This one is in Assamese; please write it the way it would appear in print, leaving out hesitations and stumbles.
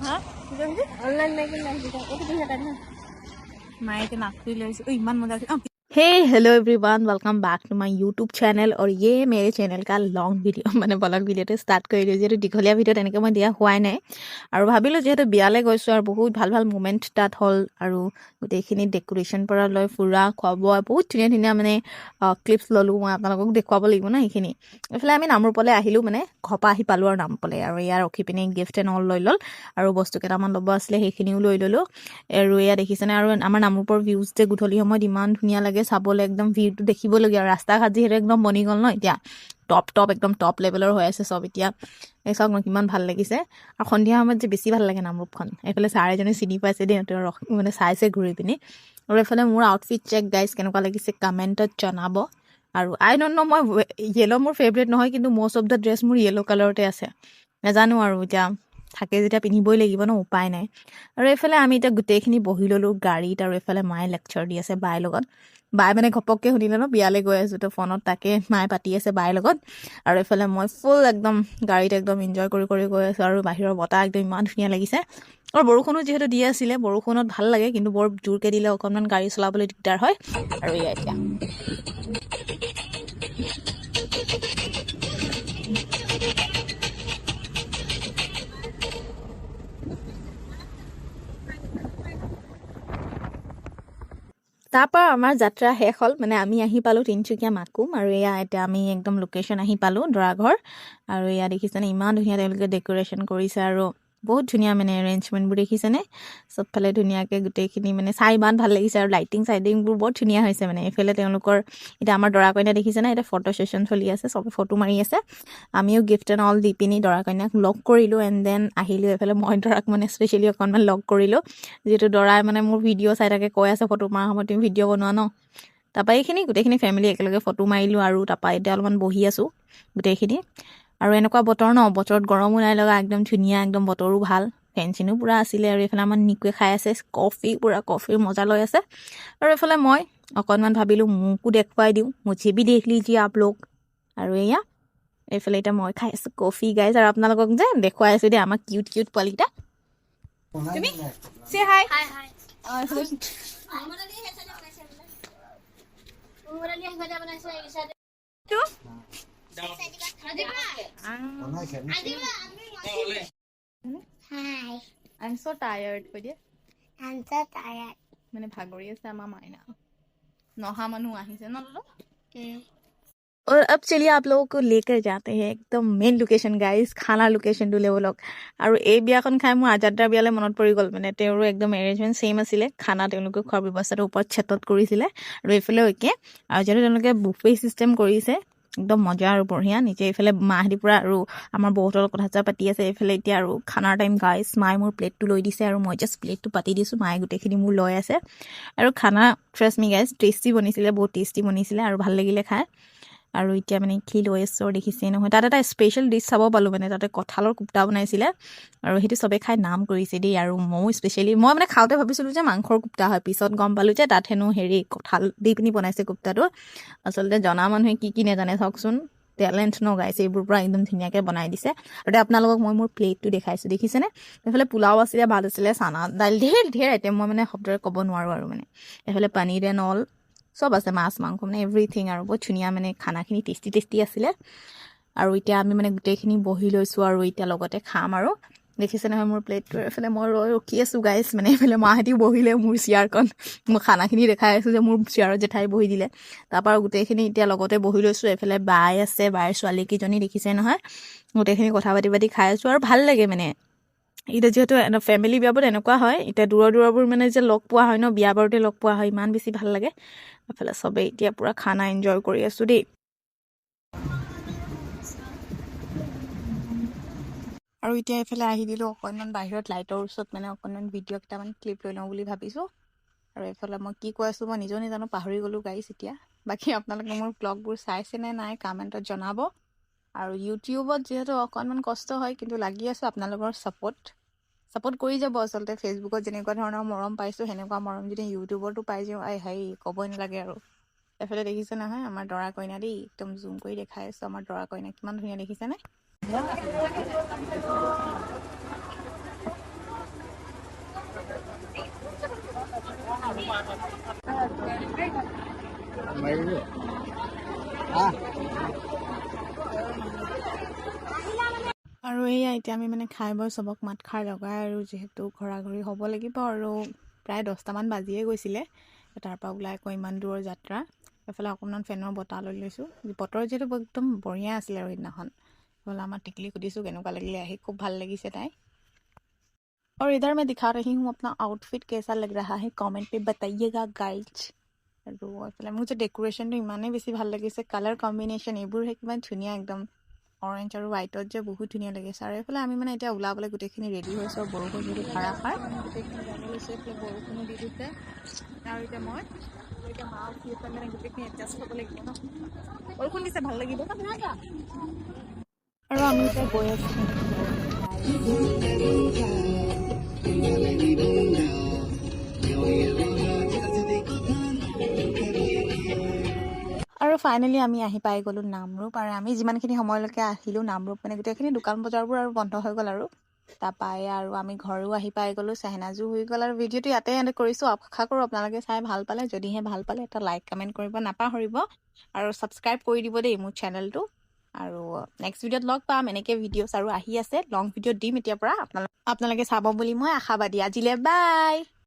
হা অনলাইন माए के नागपुरी ले इमान मजा हे hello everyone welcome back to my YouTube channel और ये मेरे चैनल का लॉन्ग वीडियो मैंने ब्लॉग वीडियो स्टार्ट कर दियो जेतु दीघलिया भिडिओ तनेके মই দিয়া হোৱাই নাই আৰু ভাবিলো যেহেতু বিয়ালে গৈছো আৰু বহুত ভাল ভাল মোমেন্ট তাত হল আৰু গোটেইখিনি ডেকোৰেশন পৰা লৈ ফুৰা খোৱাব বহুত ধুনীয়া ধুনীয়া মানে ক্লিপছ ললো মই আপোনালোকক দেখুৱাব লাগিব না এইখিনি এফালে আমি নামৰপলে আহিলো মানে ঘপা আহি পালো আৰু নামৰপলে আৰু ইয়াৰ ৰখি পিনে গিফট এণ্ড অল লৈ লল আৰু বস্তু কেইটামান ল'ব আছিলে সেইখিনিও লৈ ললো আৰু ইয়া দেখিছেনে আৰু আমাৰ নামৰপৰ ভিউজ যে গুঠলি সময়ত ইমান ধুনীয়া লাগে চাবলৈ একদম ভিউটো দেখিবলগীয়া আৰু ৰাস্তা ঘাট যিহেতু একদম বনি গ'ল ন এতিয়া টপ একদম টপ লেভেলৰ হৈ আছে সব এতিয়া এই চাওক কিমান ভাল লাগিছে আৰু সন্ধিয়া সময়ত যে বেছি ভাল লাগে নামৰূপখন এইফালে চাৰিজনে চিনি পাইছে দেই মানে চাইছে ঘূৰি পিনি আৰু এইফালে মোৰ আউটফিট চেক গাইজ কেনেকুৱা লাগিছে কমেণ্টত জনাব আৰু আই ডোন্ট নো মই য়েলো মোৰ ফেভৰেট নহয় কিন্তু মোষ্ট অফ দ্য ড্ৰেছ মোৰ য়েলো কালাৰতে আছে নাজানো আৰু এতিয়া থাকে যেতিয়া পিন্ধিবই লাগিব ন উপায় নাই আৰু এইফালে আমি এতিয়া গোটেইখিনি বহি ললো গাড়ীত আৰু এইফালে মায়ে লেকচাৰ দি আছে বাই লগত বাই মানে ঘপককে শুনিলে ন বিয়ালে গৈ আছো তো ফোনত তাকে মায়ে পাতি আছে বাই লগত আৰু এইফালে মই ফুল একদম গাড়ীত একদম এনজয় কৰি গৈ আছো আৰু বাহিৰৰ বতাহ একদম ইমান ধুনীয়া লাগিছে আৰু বৰষুণো যিহেতু দি আছিলে বৰষুণত ভাল লাগে কিন্তু বৰ জোৰকে দিলে অকণমান গাড়ী চলাবলৈ দিগদাৰ হয় আৰু এয়া এতিয়া তাৰপৰ আমাৰ যাত্ৰা শেষ হল মানে আমি আহি পালো তিনচুকীয়া মাকুম আৰু এয়া এতিয়া আমি একদম লোকেশন আহি পালো দৰাঘৰ আৰু এয়া দেখিছেনে ইমান ধুনীয়া তেওঁলোকে ডেকোৰেশন কৰিছে আৰু বহুত ধুনীয়া মানে এৰেঞ্জমেন্টবোৰ দেখিছেনে সবফালে ধুনীয়াকে গোটেইখিনি মানে চাই ইমান ভাল লাগিছে আৰু লাইটিংবোৰ বহুত ধুনীয়া হৈছে মানে এফালে তেওঁলোকৰ এটা আমাৰ দৰা কইনা দেখিছেনে এটা ফটো সেশন চলি আছে সবে ফটো মাৰি আছে আমিও গিফট এণ্ড অল দি পিনি দৰা কইনাক লগ কৰিলো এণ্ড দেন আহিলো এফালে মই দৰাক মানে স্পেচিয়েলি অকণমান লগ কৰিলো যেহেতু দৰাই মানে মোৰ ভিডিঅ' চাই থাকে কৈ আছে ফটো মাৰা সময়ত তুমি ভিডিঅ' বনোৱা ন তাৰপৰা এইখিনি গোটেইখিনি ফেমিলি একেলগে ফটো মাৰিলো আৰু তাৰপৰা এতিয়া অলপমান বহি আছো গোটেইখিনি আৰু এনেকুৱা বতৰ ন বতৰত গৰমো নাই লগা একদম ধুনীয়া একদম বতৰো ভাল ফেনচিনো পুৰা আছিলে আৰু এইফালে আমাৰ নিকুৱে খাই আছে কফিৰ মজা লৈ আছে আৰু এইফালে মই অকণমান ভাবিলো মোকো দেখুৱাই দিওঁ মুঝে भी देख लीजिए आप लोग আৰু এয়া এইফালে এতিয়া মই খাই আছো কফি গাইজ আৰু আপোনালোকক যে দেখুৱাই আছো দেই আমাৰ কিউট পোৱালিটা তুমি সে হাই হাই হাই Hi. I'm so tired. I'm so tired. मैंने भागोरी है सामा मायना नौहा मनु आही से ना लो और अब चलिए आप लोगों को लेकर जाते हैं एकदम मेन लोकेशन गाइस खाना लोकेशन टू लेवल আৰু এই বিয়াখন খাই মোৰ আজাদদাৰ বিয়ালে মনত পৰি গ'ল মানে তেওঁৰো একদম এৰেঞ্জমেন্ট সেম আছিলে খানা তেওঁলোকে খোৱাৰ ব্যৱস্থাটো ওপৰত ছেটত কৰিছিলে আৰু এইফালেও একে আৰু যেনে তেওঁলোকে বুফে সিস্টেম কৰিছে একদম মজা আৰু বঢ়িয়া নিচে এইফালে মাহদি পুৰা আৰু আমাৰ বহুতৰ কথা পাতি আছে এইফালে এতিয়া আৰু খানাৰ টাইম গাইস মাই মোৰ প্লেটটো লৈ দিছে আৰু মই জাস্ট প্লেটটো পাতি দিছো মাই গোটেইখিনি মোৰ লৈ আছে আৰু খানা ট্ৰাষ্ট মি গাইস টেষ্টি বনিছিলে বহুত টেষ্টি বনিছিলে আৰু ভাল লাগিলে খাই আৰু এতিয়া মানে কি লৈ আছে দেখিছে নহয় তাত এটা স্পেশাল ডিশ চাব পালো মানে তাতে কঁঠালৰ কুপ্তা বনাইছিলে আৰু হেতু সবে খাই নাম কৰিছে দেই আৰু মই স্পেশালি মই মানে খাওঁতে ভাবিছিলো যে মাংসৰ কুপ্তা হয় পিছত গম পালো যে তাত হেনো হেৰি কঁঠাল দি পিনি বনাইছে কুপ্তাটো আচলতে জনা মানুহে কি নেজানে চাওকচোন টেলেণ্ট ন গাইছে এইবোৰ পৰা একদম ধুনীয়াকে বনাই দিছে আৰু আপোনালোকক মই মোৰ প্লেটটো দেখাইছো দেখিছেনে এইফালে পোলাও আছিলে ভাত আছিলে চানা দাইল ঢেৰ আইটেম মই মানে শব্দৰে ক'ব নোৱাৰো আৰু মানে এইফালে পনীৰ এণ্ড অল সব আছে মাছ মাংস মানে এভৰিথিং আৰু বহুত ধুনীয়া মানে খানাখিনি টেষ্টি আছিলে আৰু এতিয়া আমি মানে গোটেইখিনি বহি লৈছো আৰু এতিয়া লগতে খাম আৰু দেখিছে নহয় মোৰ প্লেটটো এফালে মই ৰখি আছো গাইছ মানে এফালে মাহেঁতিও বহিলে মোৰ চেয়াৰখন মই খানাখিনি দেখাই আছো যে মোৰ চেয়াৰত জেঠাই বহি দিলে তাৰপৰা গোটেইখিনি এতিয়া লগতে বহি লৈছো এফালে বাই আছে বাইৰ ছোৱালী কেইজনী দেখিছে নহয় গোটেইখিনি কথা পাতি খাই আছো আৰু ভাল লাগে মানে এতিয়া যেহেতু ফেমিলি বিয়াবোৰ এনেকুৱা হয় এতিয়া দূৰবোৰ মানে যে লগ পোৱা হয় ন বিয়া বাৰুতে লগ পোৱা হয় ইমান বেছি ভাল লাগে এফালে সবে এতিয়া পুৰা খানা এনজয় কৰি আছো দেই আৰু এতিয়া এফালে আহি দিলো অকণমান বাহিৰত লাইটৰ ওচৰত মানে অকণমান ভিডিঅ' কেইটামান ক্লিপ লৈ লওঁ বুলি ভাবিছো আৰু এইফালে মই কি কৈ আছো মই নিজেও নাজানো পাহৰি গ'লো গাইছ এতিয়া বাকী আপোনালোকে মোৰ ব্লগবোৰ চাইছে নে নাই কমেণ্টত জনাব আৰু ইউটিউবত যেহেতু অকণমান কষ্ট হয় কিন্তু লাগি আছো আপোনালোকৰ ছাপোৰ্ট কৰি যাব আচলতে ফেচবুকত যেনেকুৱা ধৰণৰ মৰম পাইছো সেনেকুৱা মৰম যদি ইউটিউবতো পাই যাওঁ হেৰি ক'বই নালাগে আৰু এফালে দেখিছে নহয় আমাৰ দৰা কইনা দেই একদম জুম কৰি দেখাই আছো আমাৰ দৰা কইনা কিমান ধুনীয়া দেখিছেনে আৰু এয়া এতিয়া আমি মানে খাই বৈ চবক মাত খাৰ লগাই আৰু যিহেতু ঘৰাঘৰি হ'ব লাগিব আৰু প্ৰায় 10টামান বাজিয়ে গৈছিলে তাৰপৰা ওলাই আকৌ ইমান দূৰৰ যাত্ৰা এফালে অকণমান ফেনৰ বতাহ লৈ লৈছোঁ বতৰ যিহেতু একদম বঢ়িয়া আছিলে আৰু সেইদিনাখন बोला আমাৰ टिकली সুধিছোঁ কেনেকুৱা লাগিলে আহি খুব ভাল লাগিছে তাই और इधर मैं दिखा रही हूँ अपना आउटफिट कैसा लग रहा है कमेंट पे बताइएगा गाइज আৰু এইফালে মোৰ যে ডেকোৰেশ্যনটো ইমানেই বেছি ভাল লাগিছে কালাৰ কম্বিনেশ্যন এইবোৰ কিমান ধুনীয়া একদম অৰেঞ্জ আৰু হোৱাইটত যে বহুত ধুনীয়া লাগিছে আৰু এইফালে আমি মানে এতিয়া ওলাবলৈ গোটেইখিনি ৰেডি হৈছোঁ আৰু বৰষুণ যিহেতু ধাৰাসাৰ গোটেইখিনি যাব লৈছোঁ এইফালে বৰষুণো দি দিছে আৰু এতিয়া মই এতিয়া মা উঠি আছে মানে গোটেইখিনি এডজাষ্ট হ'ব লাগিব ন বৰষুণ দিছে ভাল লাগিব আৰু আমি এতিয়া গৈ আছোঁ আৰু ফাইনেলি আমি আহি পাই গ'লোঁ নামৰূপ আৰু আমি যিমানখিনি সময়লৈকে আহিলোঁ নামৰূপ মানে গোটেইখিনি দোকান বজাৰবোৰ আৰু বন্ধ হৈ গ'ল আৰু তাৰপৰা আৰু আমি ঘৰো আহি পাই গ'লোঁ চেহেনাজো হৈ গ'ল আৰু ভিডিঅ'টো ইয়াতে এণ্ড কৰিছোঁ আশা কৰোঁ আপোনালোকে চাই ভাল পালে যদিহে ভাল পালে এটা লাইক কমেণ্ট কৰিব নাপাহৰিব আৰু ছাবস্ক্ৰাইব কৰি দিব দেই মোৰ চেনেলটো আৰু নেক্সট ভিডিঅ'ত লগ পাম এনেকৈ ভিডিঅ'ছ আৰু আহি আছে লং ভিডিঅ' দিম এতিয়াৰ পৰা আপোনালোকে চাব বুলি মই আশাবাদী আজিলৈ বাই